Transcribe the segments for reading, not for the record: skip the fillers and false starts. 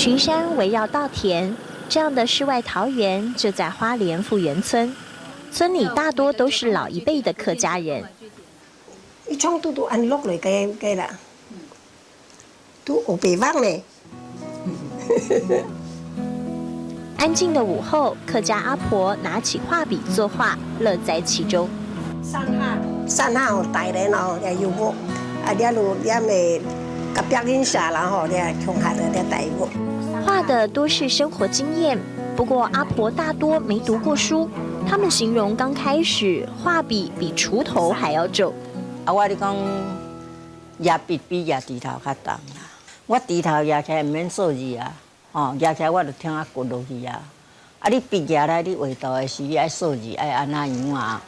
群山围绕稻田，这样的世外桃源就在花莲富源村。村里大多都是老一辈的客家人。一冲都按落嚟嘅啦，都我北方嘞。安静的午後，客家阿婆拿起畫筆作畫，樂在其中。山下我大人哦，也有我，啲路啲咪隔壁人下啦吼，啲窮下啲大我。畫的多是生活經驗，不過阿婆大多沒讀過書。他們形容剛開始畫筆比鋤頭還要重。我你講壓筆比壓地頭較重啦，我地頭壓起來唔免數字啊，壓起來我就聽下骨落去啊。你筆壓來你畫圖的時愛數字愛按哪樣啊？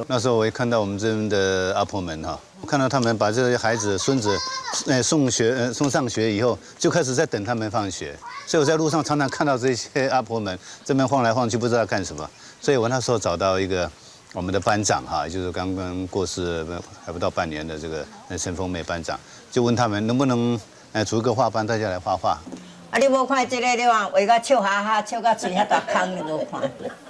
那时候我也看到我们这边的阿婆们哈，我看到他们把这些孩子、孙子，送上学以后，就开始在等他们放学。所以我在路上常常看到这些阿婆们这边晃来晃去，不知道干什么。所以我那时候找到一个我们的班长哈，也就是刚刚过世还不到半年的这个陈凤妹班长，就问他们能不能组一个画班，大家来画画。啊，你无看这个地方，画到笑哈哈，笑到嘴遐大空，你都看。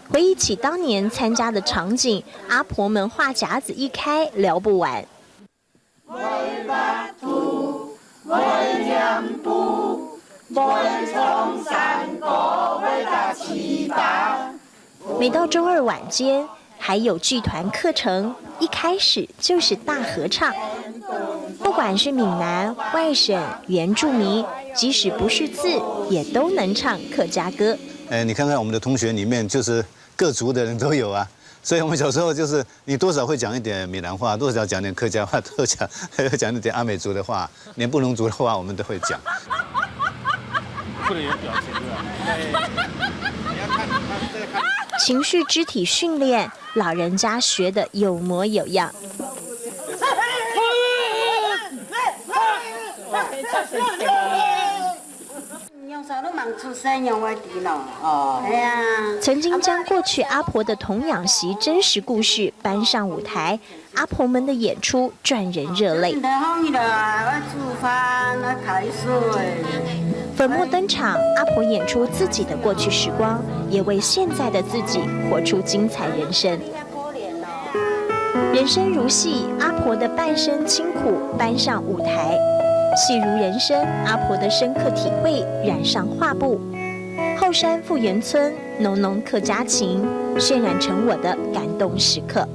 回忆起当年参加的场景，阿婆们话匣子一开，聊不完。每到周二晚间，还有剧团课程，一开始就是大合唱。不管是闽南、外省、原住民，即使不是字，也都能唱客家歌。你看看我们的同学里面，就是各族的人都有啊。所以我们小时候就是你多少会讲一点闽南话，多少讲点客家话，多少还有讲一点阿美族的话，连布农族的话我们都会讲。不能有表情对吧？你要看这个看。情绪肢体训练，老人家学得有模有样。曾经将过去阿婆的童养媳真实故事搬上舞台，阿婆们的演出赚人热泪。粉墨登场，阿婆演出自己的过去时光，也为现在的自己活出精彩人生。人生如戏，阿婆的半生清苦搬上舞台。戏如人生，阿婆的深刻体会染上画布。后山富源村浓浓客家情，渲染成我的感动时刻。